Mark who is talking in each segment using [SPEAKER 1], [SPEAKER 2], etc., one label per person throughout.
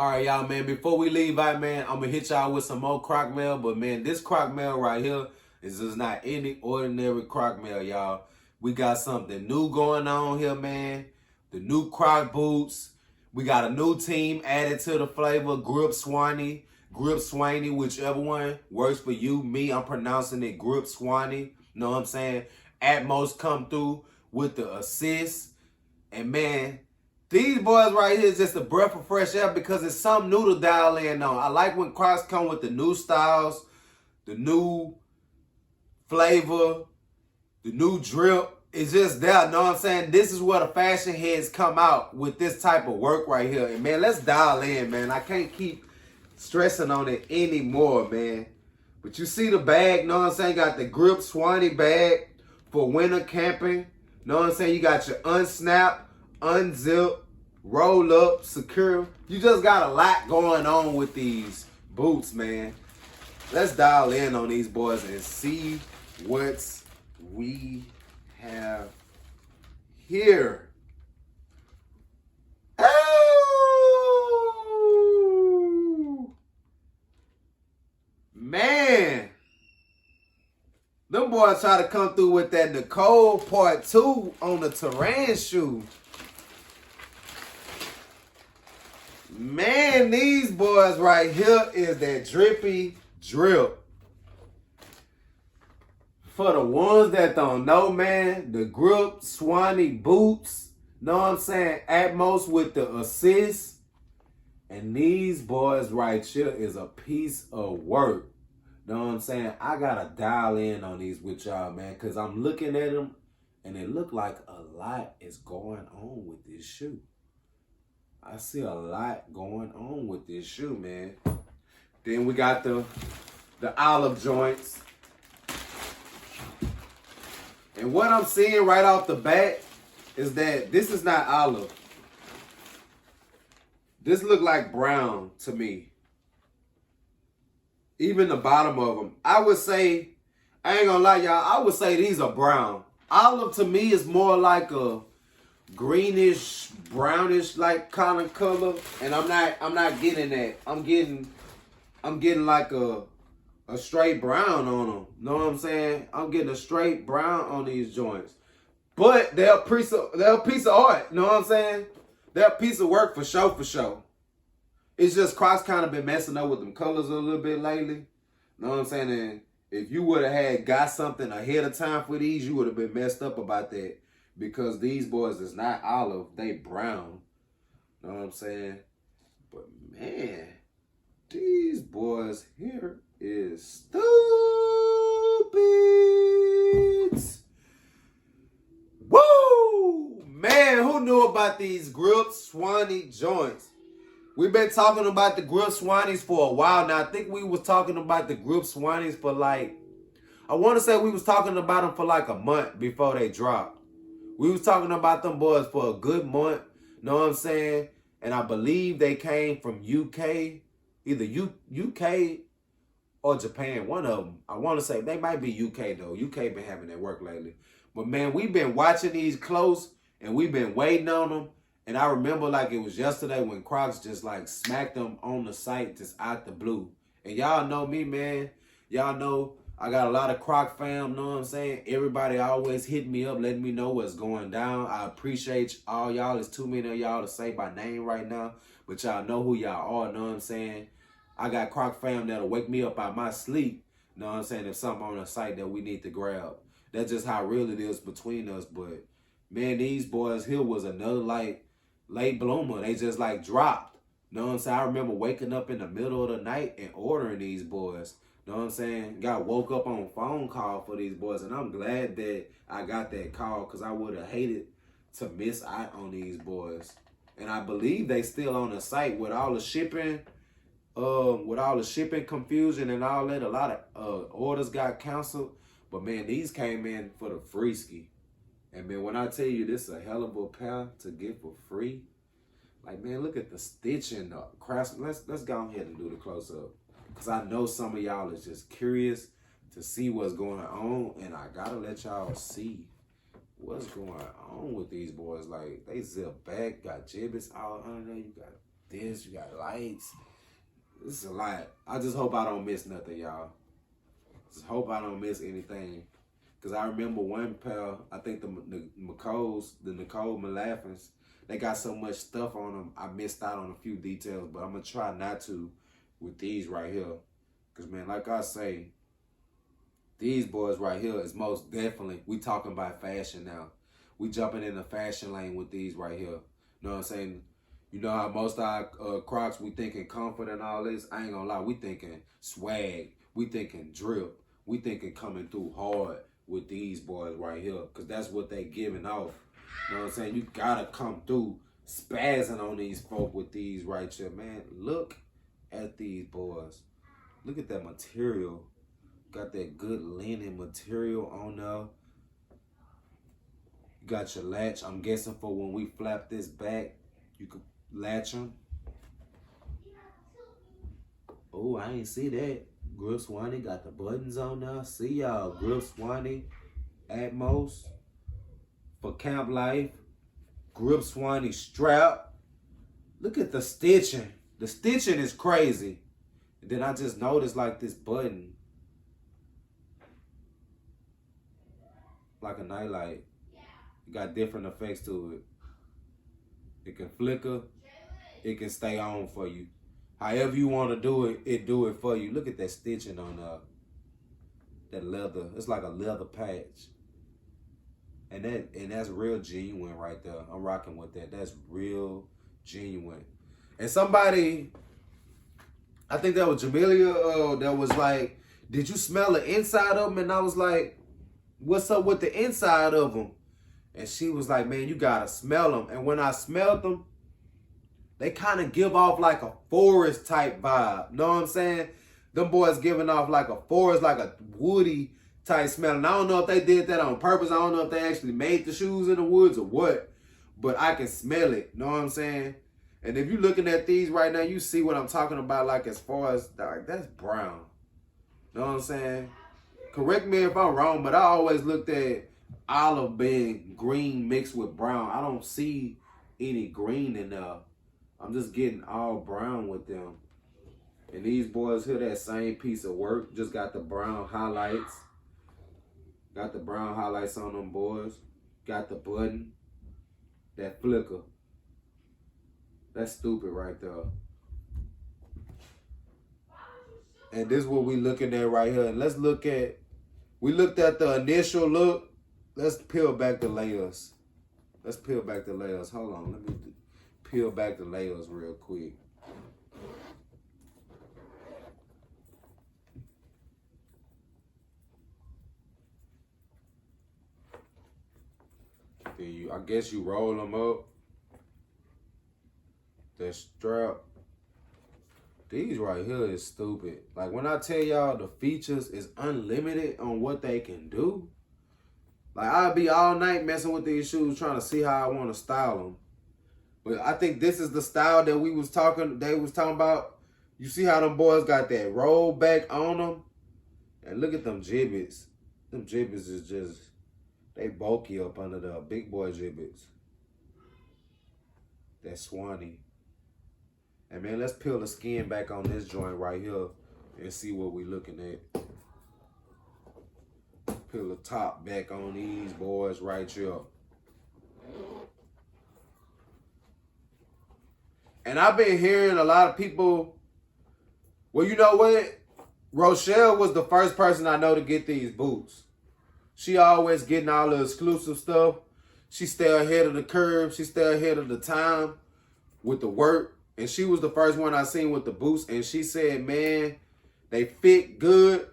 [SPEAKER 1] All right, y'all, man. Before we leave out, man, I'm going to hit y'all with some more Croc mail. But, man, this Croc mail right here is just not any ordinary Croc mail, y'all. We got something new going on here, man. The new Croc boots. We got a new team added to the flavor, Swany, whichever one works for you. Me, I'm pronouncing it Swany. Know what I'm saying? Atmos come through with the assist. And, man, these boys right here is just a breath of fresh air because it's something new to dial in on. I like when Crocs come with the new styles, the new flavor, the new drip. It's just there, know what I'm saying? This is where the fashion heads come out with this type of work right here. And, man, let's dial in, man. I can't keep stressing on it anymore, man. But you see the bag, know what I'm saying? Got the Swany bag for winter camping. Know what I'm saying? You got your unsnap, unzip, roll up, secure. You just got a lot going on with these boots, man. Let's dial in on these boys and see what we have here. Oh, man. Them boys try to come through with that Nicole Part 2 on the Terrain shoe. Man, these boys right here is that drippy drip. For the ones that don't know, man, the Swany boots, know what I'm saying? Atmos with the assist. And these boys right here is a piece of work. Know what I'm saying? I gotta dial in on these with y'all, man, because I'm looking at them and it look like a lot is going on with this shoe. I see a lot going on with this shoe, man. Then we got the olive joints. And what I'm seeing right off the bat is that this is not olive. This look like brown to me. Even the bottom of them. I would say, I ain't gonna lie, y'all, I would say these are brown. Olive to me is more like a greenish, brownish like kind of color. And I'm not getting that. I'm getting like a straight brown on them. Know what I'm saying? I'm getting a straight brown on these joints. But they're a piece of art. Know what I'm saying? They're a piece of work for sure, for sure. It's just Crocs kind of been messing up with them colors a little bit lately. Know what I'm saying? And if you would have got something ahead of time for these, you would have been messed up about that. Because these boys is not olive, they brown. Know what I'm saying? But man, these boys here is stupid. Woo! Man, who knew about these Swany joints? We've been talking about the Swannies for a while now. I think we was talking about the Swannies for like, I want to say we was talking about them for like a month before they dropped. We was talking about them boys for a good month. Know what I'm saying? And I believe they came from UK, either UK or Japan. One of them. I want to say they might be UK though. UK been having that work lately. But man, we've been watching these close and we've been waiting on them. And I remember like it was yesterday when Crocs just like smacked them on the site just out the blue. And y'all know me, man. Y'all know I got a lot of Croc fam, know what I'm saying? Everybody always hit me up, letting me know what's going down. I appreciate all y'all. There's too many of y'all to say by name right now. But y'all know who y'all are, know what I'm saying? I got Croc fam that'll wake me up out my sleep, know what I'm saying, if something on the site that we need to grab. That's just how real it is between us. But, man, these boys here was another, like, late bloomer. They just like dropped. Know what I'm saying? I remember waking up in the middle of the night and ordering these boys. Know what I'm saying? Got woke up on a phone call for these boys. And I'm glad that I got that call because I would have hated to miss out on these boys. And I believe they still on the site with all the shipping, confusion and all that. A lot of orders got canceled. But man, these came in for the free ski. And man, when I tell you this is a hell of a pair to get for free, like man, look at the stitching, the crafts. Let's go ahead and do the close up, cause I know some of y'all is just curious to see what's going on, and I gotta let y'all see what's going on with these boys. Like they zip back, got gibbets all under there. You got this. You got lights. This is a lot. I just hope I don't miss nothing, y'all. Just hope I don't miss anything. Because I remember one pair, I think the Nicole Malafins, they got so much stuff on them, I missed out on a few details, but I'm going to try not to with these right here. Because, man, like I say, these boys right here is most definitely, we talking about fashion now. We jumping in the fashion lane with these right here. You know what I'm saying? You know how most of our Crocs, we thinking comfort and all this? I ain't gonna lie, we thinking swag. We thinking drip. We thinking coming through hard with these boys right here. Because that's what they giving off. You know what I'm saying? You gotta come through spazzing on these folk with these right here. Man, look at these boys. Look at that material. Got that good linen material on there. You got your latch. I'm guessing for when we flap this back, you could latch them. Oh, I ain't see that. Grip Swany got the buttons on there. See y'all. Grip Swany, Atmos for camp life. Grip Swany strap. Look at the stitching. The stitching is crazy. And then I just noticed like this button. Like a nightlight. It got different effects to it. It can flicker. It can stay on for you. However you want to do it, it do it for you. Look at that stitching on that leather. It's like a leather patch. And that's real genuine right there. I'm rocking with that. That's real genuine. And somebody, I think that was Jamelia, that was like, did you smell the inside of them? And I was like, what's up with the inside of them? And she was like, man, you gotta smell them. And when I smelled them, they kind of give off like a forest type vibe. Know what I'm saying? Them boys giving off like a forest, like a woody type smell. And I don't know if they did that on purpose. I don't know if they actually made the shoes in the woods or what. But I can smell it. Know what I'm saying? And if you're looking at these right now, you see what I'm talking about, like as far as, like, that's brown. Know what I'm saying? Correct me if I'm wrong, but I always looked at olive being green mixed with brown. I don't see any green in there. I'm just getting all brown with them. And these boys here, that same piece of work, just got the brown highlights. Got the brown highlights on them boys. Got the button. That flicker. That's stupid right there. And this is what we looking at right here. And let's look at, we looked at the initial look. Let's peel back the layers. Let's peel back the layers. Hold on, let me peel back the layers real quick. Then I guess you roll them up. That strap. These right here is stupid. Like when I tell y'all the features is unlimited on what they can do. Like I'll be all night messing with these shoes trying to see how I want to style them. But I think this is the style that they was talking about. You see how them boys got that roll back on them? And look at them gibbets. Them gibbets is just, they bulky up under the big boy gibbets. That Swany. And man, let's peel the skin back on this joint right here and see what we looking at. Peel the top back on these boys right here. And I've been hearing a lot of people, well, you know what? Rochelle was the first person I know to get these boots. She always getting all the exclusive stuff. She stay ahead of the curve. She stay ahead of the time with the work. And she was the first one I seen with the boots. And she said, man, they fit good.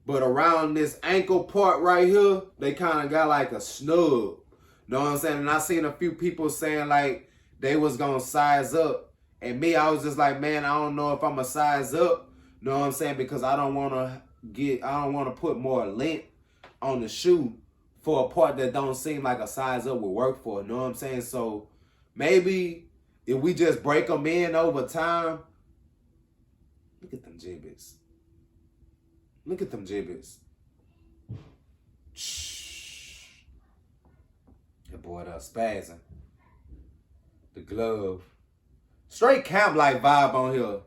[SPEAKER 1] But around this ankle part right here, they kind of got like a snug. Know what I'm saying? And I seen a few people saying like they was going to size up. And me, I was just like, man, I don't know if I'm going to size up. Know what I'm saying? Because I don't want to put more length on the shoe for a part that don't seem like a size up would work for. Know what I'm saying? So maybe if we just break them in over time. Look at them gibbets. Look at them gibbets. Shh. That boy up spazzing. The glove. Straight camp like vibe on here.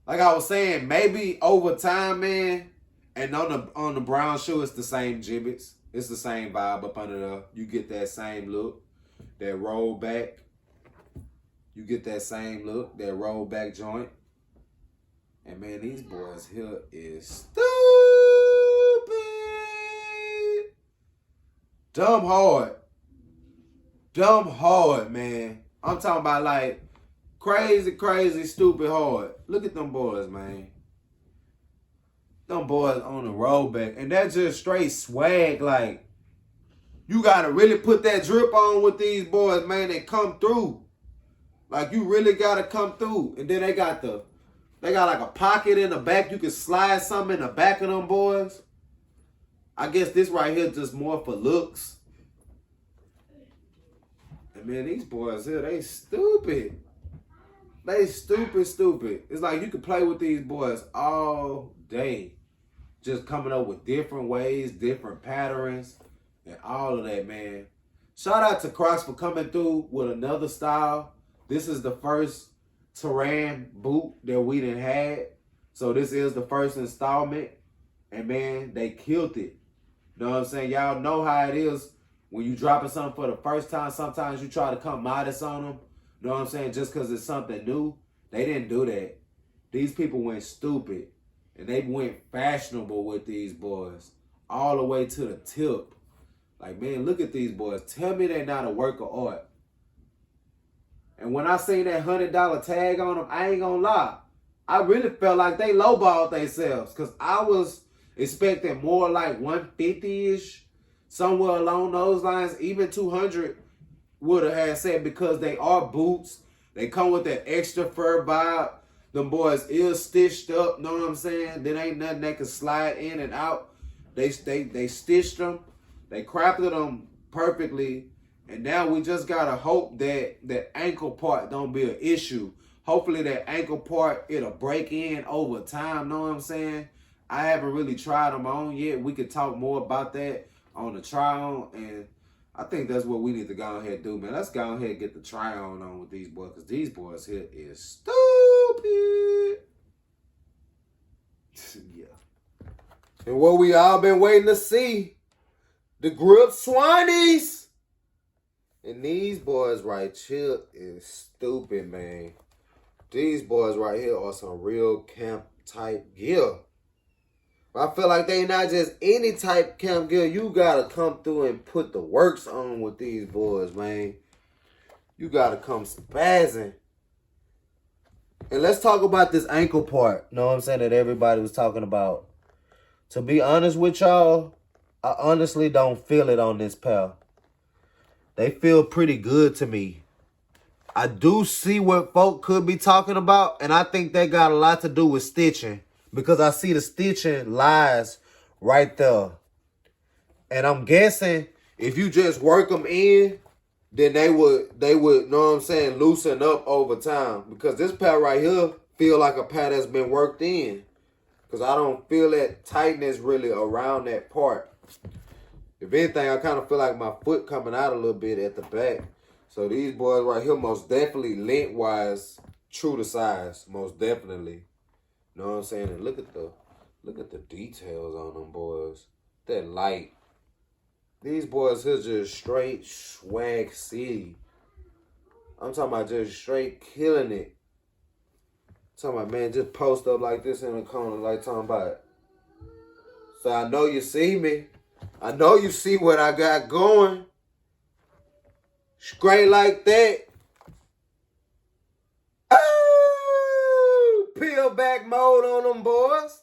[SPEAKER 1] Like I was saying, maybe over time, man, and on the brown shoe, it's the same gibbets. It's the same vibe up under there. You get that same look, that roll back. You get that same look, that roll back joint. And man, these boys here is stupid. Dumb hard. Dumb hard, man. I'm talking about like crazy, crazy, stupid hard. Look at them boys, man. Them boys on the rollback. And that's just straight swag. Like, you got to really put that drip on with these boys, man, and come through. Like, you really got to come through. And then they got like a pocket in the back. You can slide something in the back of them boys. I guess this right here just more for looks. And man, these boys here, they stupid. They stupid. It's like you can play with these boys all day. Just coming up with different ways, different patterns, and all of that, man. Shout out to Crocs for coming through with another style. This is the first Terran boot that we done had. So this is the first installment. And man, they killed it. You know what I'm saying? Y'all know how it is when you dropping something for the first time. Sometimes you try to come modest on them. You know what I'm saying? Just because it's something new. They didn't do that. These people went stupid. And they went fashionable with these boys. All the way to the tip. Like, man, look at these boys. Tell me they're not a work of art. And when I seen that $100 tag on them, I ain't gonna lie. I really felt like they lowballed themselves. Because I was expecting more like 150-ish. Somewhere along those lines. Even 200 would have had said, because they are boots. They come with that extra fur vibe. Them boys is stitched up. Know what I'm saying? There ain't nothing that can slide in and out. They stitched them. They crafted them perfectly. And now we just got to hope that that ankle part don't be an issue. Hopefully that ankle part, it'll break in over time. Know what I'm saying? I haven't really tried them on yet. We could talk more about that on the try on. And I think that's what we need to go ahead and do, man. Let's go ahead and get the try on with these boys. Because these boys here is stupid. Yeah. And what we all been waiting to see. The grip Swanies. And these boys right here is stupid, man. These boys right here are some real camp type gear. I feel like they not just any type camp gear. You gotta come through and put the works on with these boys, man. You gotta come spazzing. And let's talk about this ankle part. Know what I'm saying? That everybody was talking about. To be honest with y'all, I honestly don't feel it on this pair. They feel pretty good to me. I do see what folk could be talking about, and I think that got a lot to do with stitching, because I see the stitching lies right there. And I'm guessing if you just work them in, then they would, know what I'm saying, loosen up over time. Because this pair right here feel like a pair that's been worked in. Because I don't feel that tightness really around that part. If anything, I kind of feel like my foot coming out a little bit at the back. So these boys right here, most definitely lengthwise, true to size. Most definitely. You know what I'm saying? And look at the details on them boys. That light. These boys here just straight swag city. I'm talking about just straight killing it. I'm talking about, man, just post up like this in the corner, like talking about. So I know you see me. I know you see what I got going. Straight like that. Oh, peel back mode on them boys.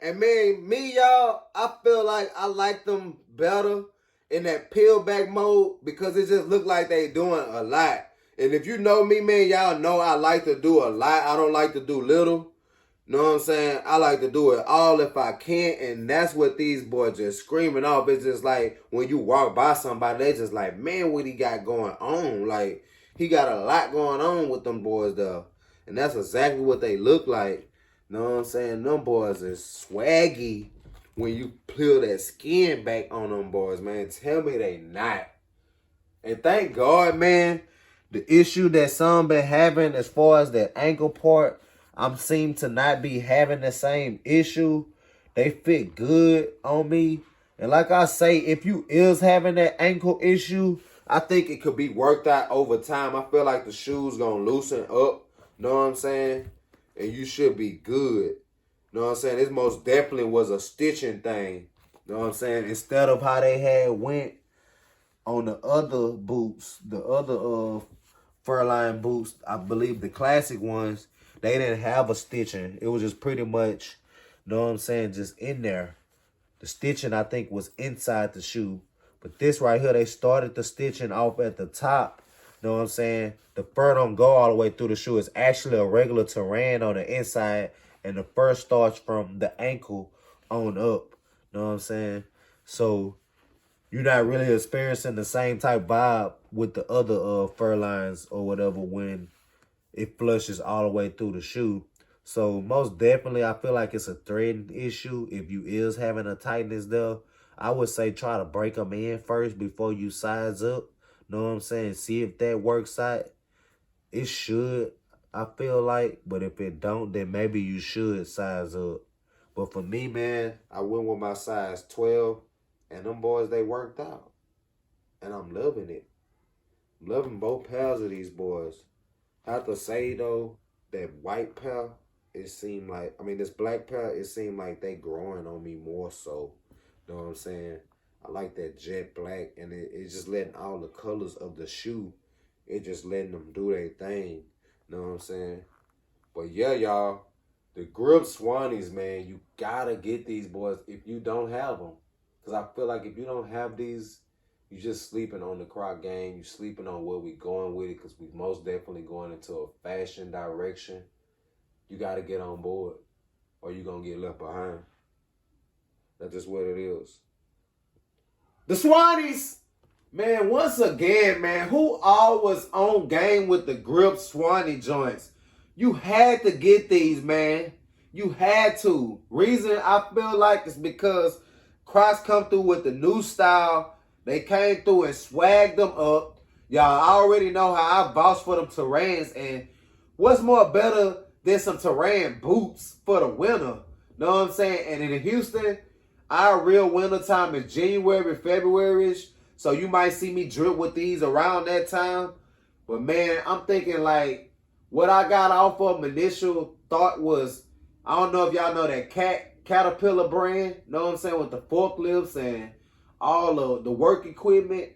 [SPEAKER 1] And man, y'all, I feel like I like them better in that peel back mode because it just look like they doing a lot. And if you know me, man, y'all know I like to do a lot. I don't like to do little. You know what I'm saying? I like to do it all if I can, and that's what these boys just screaming off. It's just like when you walk by somebody, they just like, man, what he got going on? Like, he got a lot going on with them boys, though. And that's exactly what they look like. You know what I'm saying? Them boys is swaggy when you peel that skin back on them boys, man. Tell me they not. And thank God, man, The issue that some been having as far as that ankle part, I'm seem to not be having the same issue. They fit good on me. And like I say, if you is having that ankle issue, I think it could be worked out over time. I feel like the shoe's gonna loosen up. Know what I'm saying? And you should be good. Know what I'm saying? This most definitely was a stitching thing. Know what I'm saying? Instead of how they had went on the other boots, the other fur-lined boots, I believe the classic ones, they didn't have a stitching. It was just pretty much, know what I'm saying, just in there. The stitching, I think, was inside the shoe. But this right here, they started the stitching off at the top. Know what I'm saying? The fur don't go all the way through the shoe. It's actually a regular terrain on the inside. And the fur starts from the ankle on up. Know what I'm saying? So you're not really experiencing the same type vibe with the other fur lines or whatever when it flushes all the way through the shoe. So most definitely, I feel like it's a threading issue. If you is having a tightness there, I would say try to break them in first before you size up. Know what I'm saying? See if that works out. It should, I feel like. But if it don't, then maybe you should size up. But for me, man, I went with my size 12. And them boys, they worked out. And I'm loving it. I'm loving both pairs of these boys. I have to say, though, that white pair, it seemed like, I mean, this black pair, it seemed like they growing on me more so. You know what I'm saying? I like that jet black, and it's just letting all the colors of the shoe, it just letting them do their thing. You know what I'm saying? But yeah, y'all, the grip Swannies, man, you gotta get these boys if you don't have them. Because I feel like if you don't have these, you just sleeping on the Croc game. You sleeping on where we going with it, because we most definitely going into a fashion direction. You got to get on board or you're going to get left behind. That's just what it is. The Swannies, man, once again, man, who all was on game with the grip Swanny joints? You had to get these, man. You had to. Reason I feel like is because Crocs come through with the new style. They came through and swagged them up. Y'all already know how I vouch for them terrains. And what's more better than some terrain boots for the winter? Know what I'm saying? And in Houston, our real winter time is January, February-ish. So you might see me drip with these around that time. But man, I'm thinking like what I got off of initial thought was, I don't know if y'all know that Caterpillar brand, know what I'm saying, with the forklifts and all of the work equipment.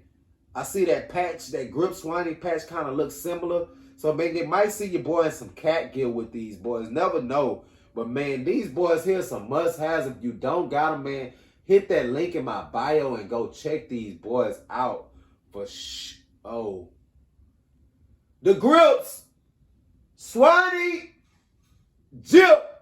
[SPEAKER 1] I see that patch, that grip Swany patch kind of looks similar. So man, you might see your boy in some cat gear with these boys. Never know. But man, these boys here are some must-haves. If you don't got them, man, hit that link in my bio and go check these boys out for oh. The grips Swany Jip.